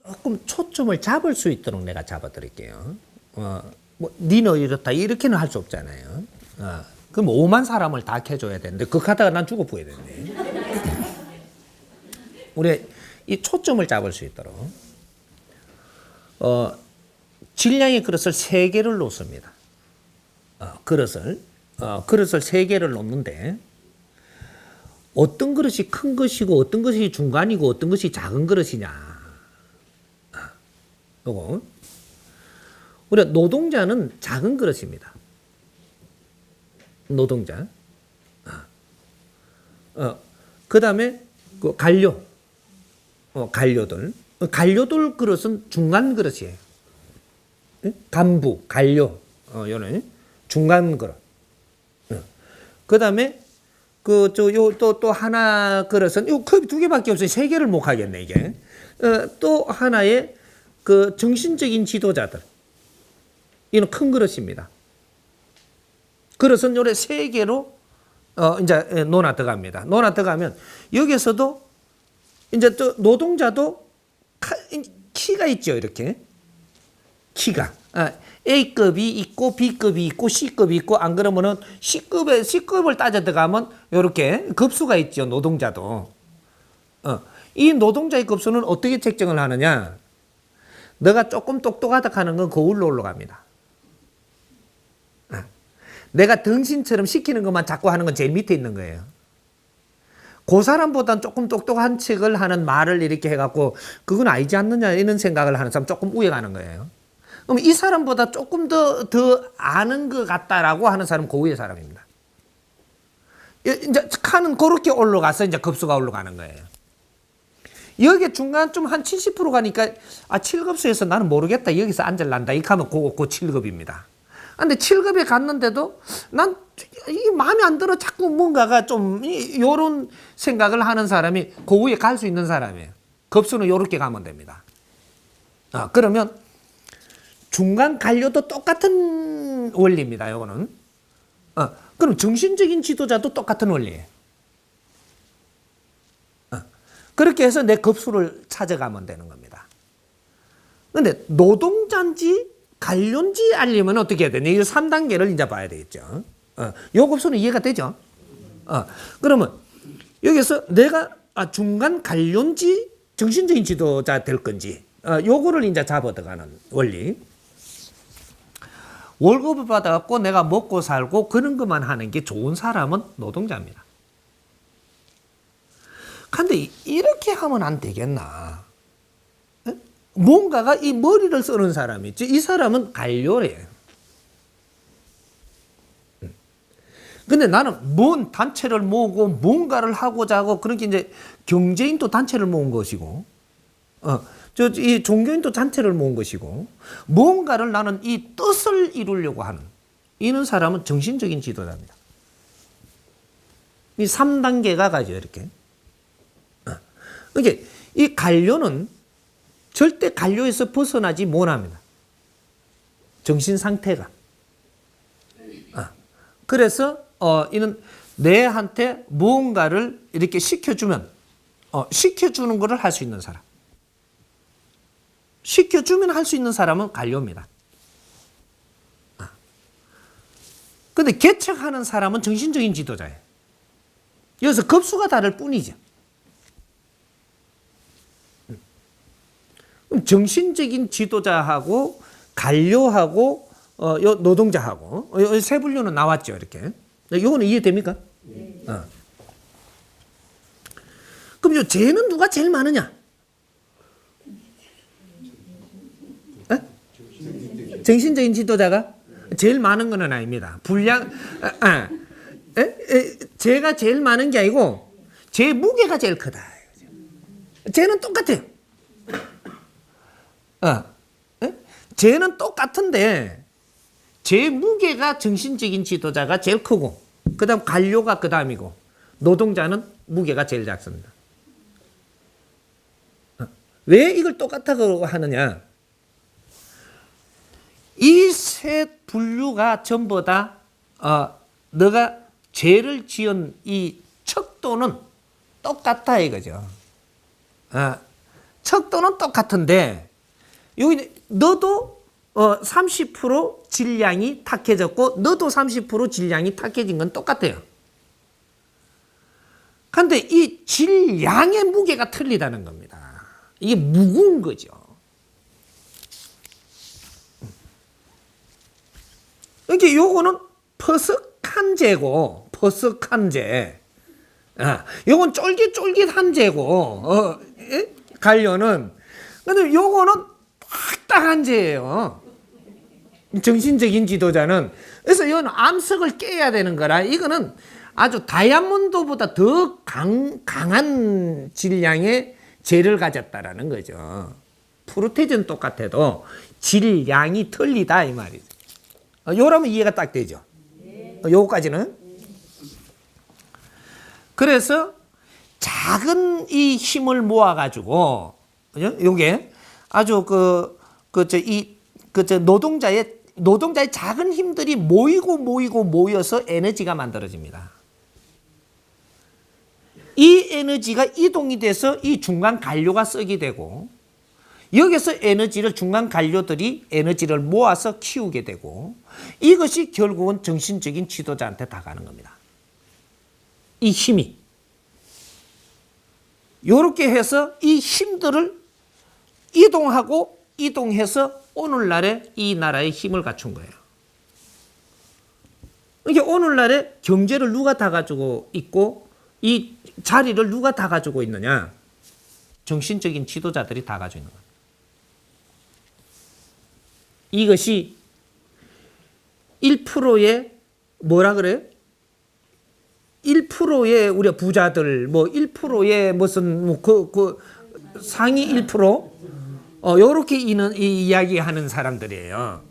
조금 초점을 잡을 수 있도록 내가 잡아드릴게요. 니는 이렇다 이렇게는 할 수 없잖아요. 그럼 5만 사람을 다 캐줘야 되는데 그 하다가 난 죽어 보여야 되는데. 우리 이 초점을 잡을 수 있도록 질량의 그릇을 3개를 놓습니다. 그릇을 3개를 놓는데 어떤 그릇이 큰 것이고 어떤 것이 중간이고 어떤 것이 작은 그릇이냐. 요거 우리 노동자는 작은 그릇입니다. 노동자. 그 다음에 그 관료들 그릇은 중간 그릇이에요. 간부, 관료, 요는 중간 그릇. 그 다음에 또 하나 그릇은 요 컵이 2개밖에 없어요. 3개를 못 하겠네 이게. 또 하나의 그 정신적인 지도자들. 이는 큰 그릇입니다. 그릇은 요래 3개로 이제 논아 들어갑니다. 논아 들어가면 여기서도 이제 또 노동자도 키가 있죠. 이렇게 키가 A급이 있고 B급이 있고 C급이 있고 안 그러면은 C급을 따져 들어가면 이렇게 급수가 있죠. 노동자도. 이 노동자의 급수는 어떻게 책정을 하느냐? 너가 조금 똑똑하다 하는 건 거울로 올라갑니다. 내가 등신처럼 시키는 것만 자꾸 하는 건 제일 밑에 있는 거예요. 그 사람보다는 조금 똑똑한 척을 하는 말을 이렇게 해갖고 그건 아니지 않느냐 이런 생각을 하는 사람 조금 우에 가는 거예요. 그럼 이 사람보다 조금 더 아는 것 같다라고 하는 사람은 그 위의 사람입니다. 이제 칸은 그렇게 올라가서 이제 급수가 올라가는 거예요. 여기 중간쯤 한 70% 가니까 7급수에서 나는 모르겠다. 여기서 앉을란다. 이렇게 하면 그 7급입니다. 근데 7급에 갔는데도 난 이게 마음에 안 들어. 자꾸 뭔가가 좀 요런 생각을 하는 사람이 그 위에 갈 수 있는 사람이에요. 급수는 요렇게 가면 됩니다. 그러면 중간 관료도 똑같은 원리입니다. 요거는. 그럼 정신적인 지도자도 똑같은 원리예요. 그렇게 해서 내 급수를 찾아가면 되는 겁니다. 근데 노동자인지 관료인지 알려면 어떻게 해야 되냐? 이 3단계를 이제 봐야 되겠죠. 요 급수는 이해가 되죠? 그러면 여기서 내가 중간 관료인지 정신적인 지도자 될 건지 요거를 이제 잡아 들어가는 원리. 월급을 받아갖고 내가 먹고 살고 그런 것만 하는 게 좋은 사람은 노동자입니다. 근데 이렇게 하면 안 되겠나? 뭔가가 이 머리를 쓰는 사람이 있지. 이 사람은 관료래요. 근데 나는 뭔 단체를 모으고 뭔가를 하고자 하고 그렇게 이제 경제인도 단체를 모은 것이고, 이 종교인도 단체를 모은 것이고, 뭔가를 나는 이 뜻을 이루려고 하는 이런 사람은 정신적인 지도자입니다. 이 3단계가 가죠, 이렇게. 그러니까 이 관료는 절대 관료에서 벗어나지 못합니다. 정신 상태가. 그래서 이는 내한테 무언가를 이렇게 시켜주면 시켜주는 것을 할 수 있는 사람. 시켜주면 할 수 있는 사람은 관료입니다. 근데 개척하는 사람은 정신적인 지도자예요. 여기서 급수가 다를 뿐이죠. 정신적인 지도자하고 관료하고 노동자하고 세 분류는 나왔죠. 이렇게. 이거는 이해됩니까? 네. 그럼 요 죄는 누가 제일 많으냐? 정신적인 지도자가 제일 많은 건 아닙니다. 죄가 제일 많은 게 아니고 죄 무게가 제일 크다. 죄는 똑같아요. 죄는 똑같은데 죄 무게가 정신적인 지도자가 제일 크고 그 다음 관료가 그 다음이고 노동자는 무게가 제일 작습니다. 왜 이걸 똑같다고 하느냐? 이 세 분류가 전부 다 너가 죄를 지은 이 척도는 똑같다 이거죠. 척도는 똑같은데 여기 너도 30% 질량이 탁해졌고 너도 30% 질량이 탁해진 건 똑같아요. 그런데 이 질량의 무게가 틀리다는 겁니다. 이게 무거운 거죠. 이게 요거는 퍼석한 재고, 퍼석한 재. 요건 쫄깃쫄깃한 재고, 갈료는. 근데 요거는 딱딱한 재예요. 정신적인 지도자는. 그래서 이건 암석을 깨야 되는 거라, 이거는 아주 다이아몬드보다 더 강한 질량의 재를 가졌다라는 거죠. 프로테이즈는 똑같아도 질량이 틀리다 이 말이죠. 요러면 이해가 딱 되죠. 요거까지는. 그래서 작은 이 힘을 모아가지고, 요게 아주 노동자의 작은 힘들이 모여서 에너지가 만들어집니다. 이 에너지가 이동이 돼서 이 중간 관료가 썩이 되고, 여기서 중간 관료들이 에너지를 모아서 키우게 되고, 이것이 결국은 정신적인 지도자한테 다 가는 겁니다. 이 힘이. 이렇게 해서 이 힘들을 이동해서 오늘날에 이 나라의 힘을 갖춘 거예요. 이게 오늘날에 경제를 누가 다 가지고 있고 이 자리를 누가 다 가지고 있느냐? 정신적인 지도자들이 다 가지고 있는 거예요. 이것이 1%의 뭐라 그래요? 1%의 우리 부자들, 1%의 무슨 상위 1%? 요렇게 이야기하는 사람들이에요.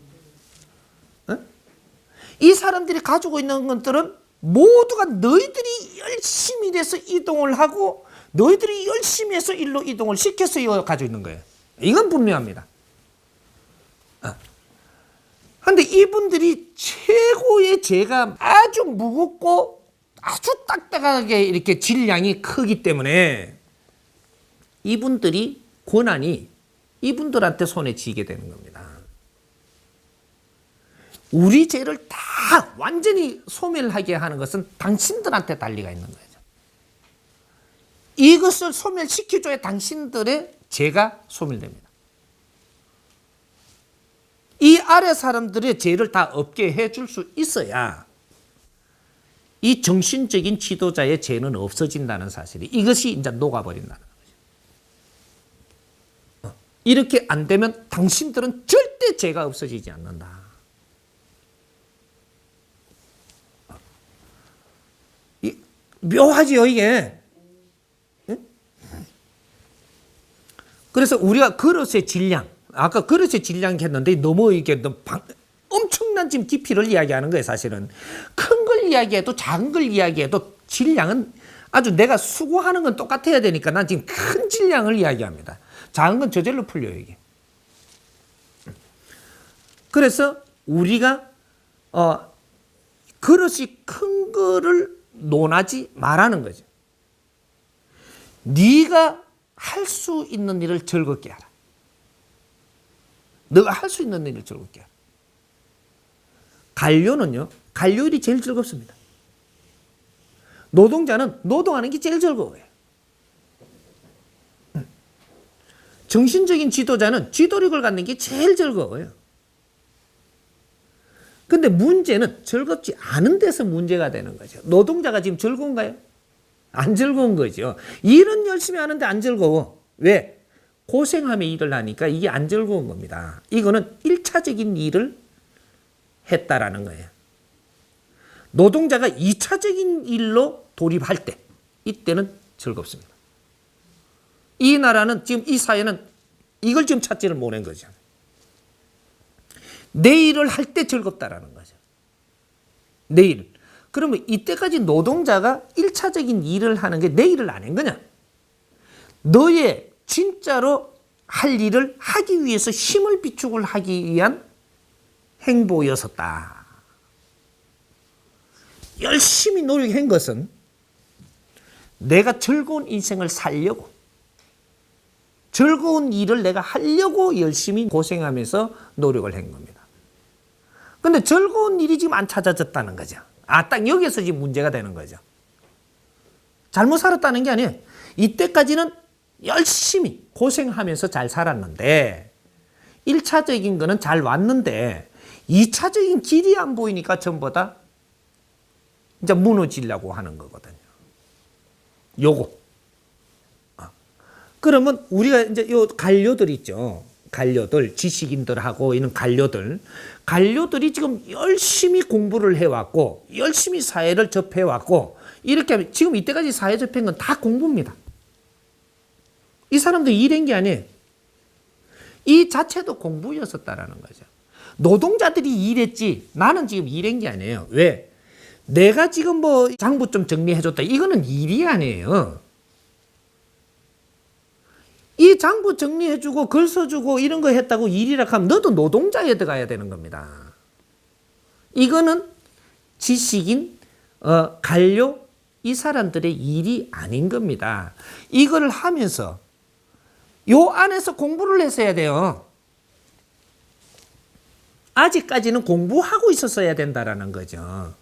이 사람들이 가지고 있는 것들은 모두가 너희들이 열심히 돼서 이동을 하고 너희들이 열심히 해서 일로 이동을 시켜서 이거 가지고 있는 거예요. 이건 분명합니다. 그런데 이분들이 최고의 재가 아주 무겁고 아주 딱딱하게 이렇게 질량이 크기 때문에 이분들이 권한이 이분들한테 손에 쥐게 되는 겁니다. 우리 죄를 다 완전히 소멸하게 하는 것은 당신들한테 달리가 있는 거죠. 이것을 소멸시켜줘야 당신들의 죄가 소멸됩니다. 이 아래 사람들의 죄를 다 없게 해줄 수 있어야 이 정신적인 지도자의 죄는 없어진다는 사실이, 이것이 이제 녹아버린다는 거죠. 이렇게 안 되면 당신들은 절대 죄가 없어지지 않는다. 묘하지요, 이게. 그래서 우리가 그릇의 질량, 아까 그릇의 질량 했는데 너무 이게 엄청난 지금 깊이를 이야기하는 거예요, 사실은. 큰 걸 이야기해도 작은 걸 이야기해도 질량은 아주 내가 수고하는 건 똑같아야 되니까 난 지금 큰 질량을 이야기합니다. 작은 건 저절로 풀려요, 이게. 그래서 우리가 그릇이 큰 거를 논하지 말라는 거죠. 네가 할 수 있는 일을 즐겁게 하라. 너가 할 수 있는 일을 즐겁게 하라. 관료는요, 관료일이 제일 즐겁습니다. 노동자는 노동하는 게 제일 즐거워요. 정신적인 지도자는 지도력을 갖는 게 제일 즐거워요. 근데 문제는 즐겁지 않은 데서 문제가 되는 거죠. 노동자가 지금 즐거운가요? 안 즐거운 거죠. 일은 열심히 하는데 안 즐거워. 왜? 고생하며 일을 하니까 이게 안 즐거운 겁니다. 이거는 1차적인 일을 했다라는 거예요. 노동자가 2차적인 일로 돌입할 때, 이때는 즐겁습니다. 이 나라는 지금 이 사회는 이걸 지금 찾지를 못한 거죠. 내일을 할 때 즐겁다라는 거죠. 내일. 그러면 이때까지 노동자가 1차적인 일을 하는 게 내일을 안 한 거냐? 너의 진짜로 할 일을 하기 위해서 힘을 비축을 하기 위한 행보였었다. 열심히 노력한 것은 내가 즐거운 인생을 살려고, 즐거운 일을 내가 하려고 열심히 고생하면서 노력을 한 겁니다. 근데 즐거운 일이 지금 안 찾아졌다는 거죠. 딱 여기서 지금 문제가 되는 거죠. 잘못 살았다는 게 아니에요. 이때까지는 열심히 고생하면서 잘 살았는데 1차적인 거는 잘 왔는데 2차적인 길이 안 보이니까 전부 다 이제 무너지려고 하는 거거든요. 요거. 그러면 우리가 이제 요 관료들 있죠. 관료들, 지식인들하고 있는 관료들이 지금 열심히 공부를 해왔고, 열심히 사회를 접해왔고, 이렇게 하면 지금 이때까지 사회 접한 건 다 공부입니다. 이 사람들 일한 게 아니에요. 이 자체도 공부였었다라는 거죠. 노동자들이 일했지, 나는 지금 일한 게 아니에요. 왜? 내가 지금 뭐 장부 좀 정리해줬다. 이거는 일이 아니에요. 이 장부 정리해주고 글 써주고 이런 거 했다고 일이라 하면 너도 노동자에 들어가야 되는 겁니다. 이거는 지식인, 관료, 이 사람들의 일이 아닌 겁니다. 이거를 하면서 요 안에서 공부를 했어야 돼요. 아직까지는 공부하고 있었어야 된다라는 거죠.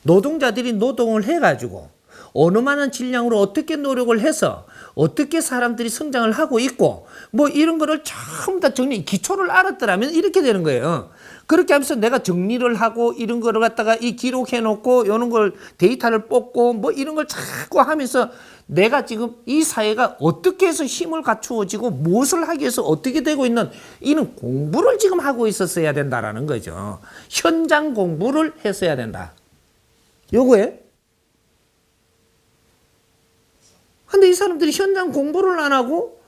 노동자들이 노동을 해가지고 어느 만한 질량으로 어떻게 노력을 해서 어떻게 사람들이 성장을 하고 있고 뭐 이런 거를 전부 다 기초를 알았더라면 이렇게 되는 거예요. 그렇게 하면서 내가 정리를 하고 이런 거를 갖다가 이 기록해 놓고 이런 걸 데이터를 뽑고 뭐 이런 걸 자꾸 하면서 내가 지금 이 사회가 어떻게 해서 힘을 갖추어지고 무엇을 하기 위해서 어떻게 되고 있는 이런 공부를 지금 하고 있었어야 된다라는 거죠. 현장 공부를 했어야 된다. 요거에. 근데 이 사람들이 현장 공부를 안 하고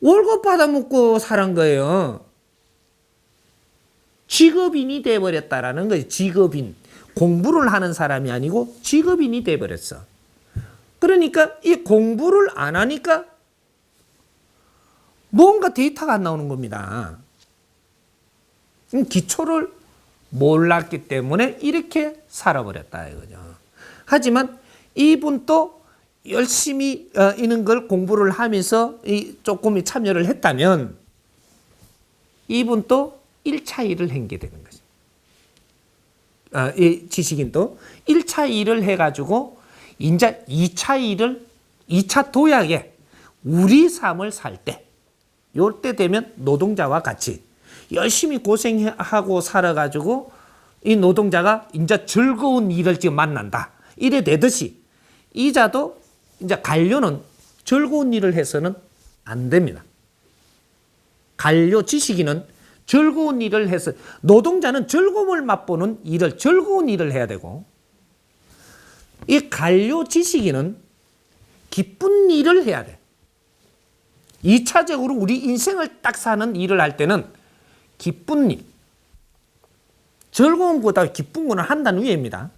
월급 받아먹고 살은 거예요. 직업인이 돼버렸다라는 거예요. 직업인. 공부를 하는 사람이 아니고 직업인이 돼버렸어. 그러니까 이 공부를 안 하니까 뭔가 데이터가 안 나오는 겁니다. 기초를 몰랐기 때문에 이렇게 살아버렸다 이거죠. 하지만 이분도 열심히 이런 걸 공부를 하면서 조금 참여를 했다면 이분도 1차 일을 한 게 되는 거죠. 이 지식인도 1차 일을 해가지고 이제 2차 도약에 우리 삶을 살 때, 요때 되면 노동자와 같이 열심히 고생하고 살아가지고 이 노동자가 이제 즐거운 일을 지금 만난다. 이래 되듯이 이자도 이제 관료는 즐거운 일을 해서는 안 됩니다. 관료 지식인은 즐거운 일을 해서 노동자는 즐거움을 맛보는 일을 즐거운 일을 해야 되고 이 관료 지식인은 기쁜 일을 해야 돼. 2차적으로 우리 인생을 딱 사는 일을 할 때는 기쁜 일. 즐거움보다 기쁜 거는 한 단 위에입니다.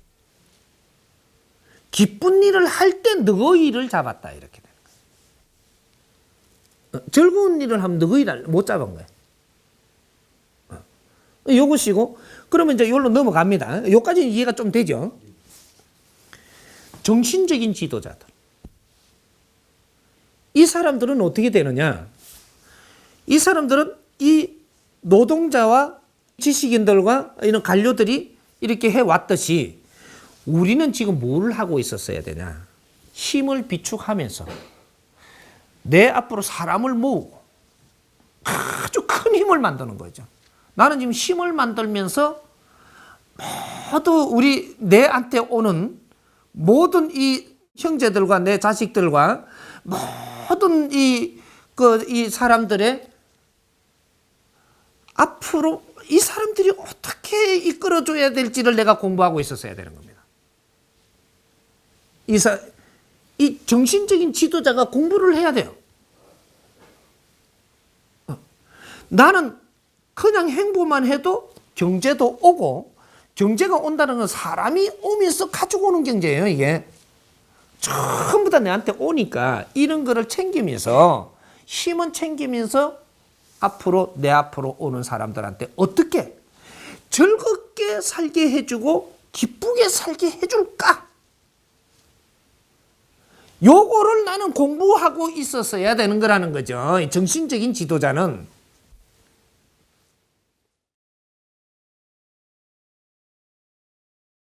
기쁜 일을 할 때 너의 일을 잡았다 이렇게 되는 거예요. 즐거운 일을 하면 너의 일을 못 잡은 거예요. 요것이고 그러면 이제 여기로 넘어갑니다. 여기까지는 이해가 좀 되죠. 정신적인 지도자들. 이 사람들은 어떻게 되느냐? 이 사람들은 이 노동자와 지식인들과 이런 관료들이 이렇게 해왔듯이 우리는 지금 뭘 하고 있었어야 되냐? 힘을 비축하면서 내 앞으로 사람을 모으고 아주 큰 힘을 만드는 거죠. 나는 지금 힘을 만들면서 모두 내한테 오는 모든 이 형제들과 내 자식들과 모든 이 사람들의 앞으로 이 사람들이 어떻게 이끌어줘야 될지를 내가 공부하고 있었어야 되는 겁니다. 이 정신적인 지도자가 공부를 해야 돼요. 나는 그냥 행보만 해도 경제도 오고 경제가 온다는 건 사람이 오면서 가지고 오는 경제예요. 이게 전부 다 내한테 오니까 이런 거를 챙기면서 힘은 챙기면서 앞으로 내 앞으로 오는 사람들한테 어떻게 즐겁게 살게 해주고 기쁘게 살게 해줄까? 요거를 나는 공부하고 있었어야 되는 거라는 거죠. 정신적인 지도자는.